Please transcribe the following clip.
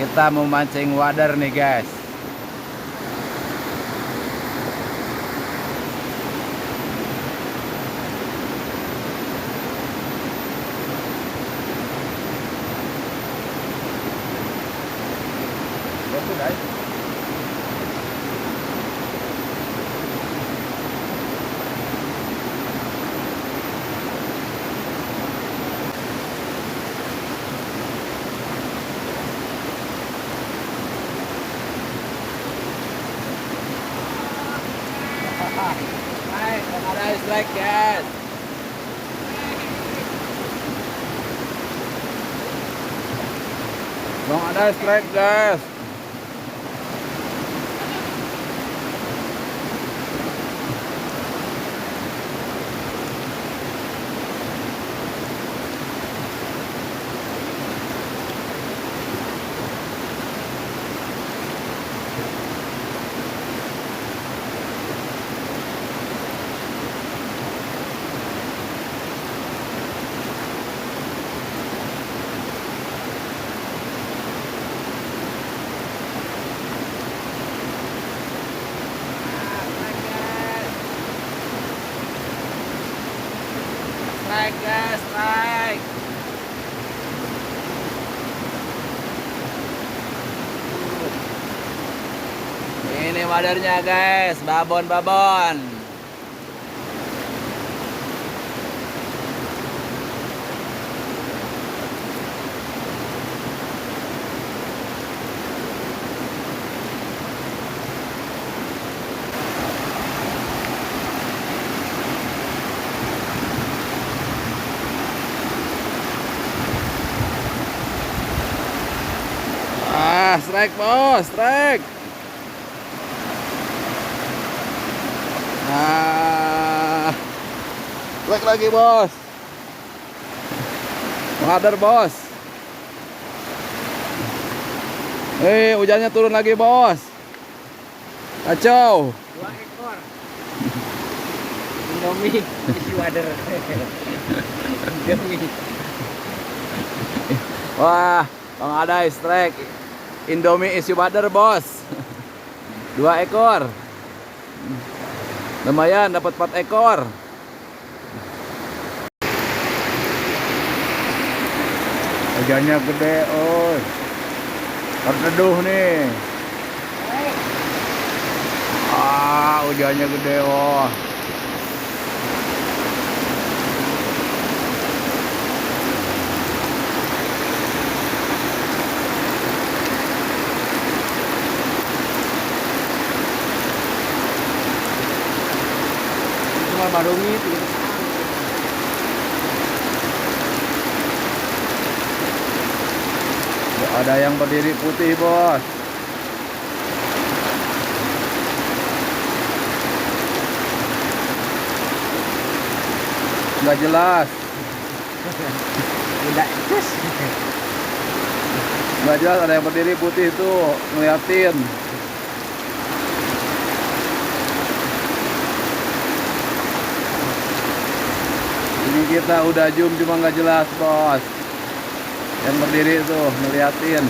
Kita mau mancing wader nih guys. Hai, ada strike guys. Bang ada strike guys. Strike guys, strike. Ini wadernya guys, babon-babon. Strike bos, strike. Strike lagi bos. Wader bos. Hujannya turun lagi bos. Kacau. 2 ekor. Indomie isi wader. Indomie. Wah, Bang ada strike. Indomie isi wader bos. 2 ekor. Lumayan dapat 4 ekor. Hujannya gede, oh. Terteduh nih. Hujannya gede, oh. Cuma barungi itu. Ada yang berdiri putih bos. Nggak jelas. Tidak jelas. Nggak jelas, ada yang berdiri putih itu ngeliatin. Ini kita udah zoom cuma nggak jelas bos. Yang berdiri itu ngeliatin.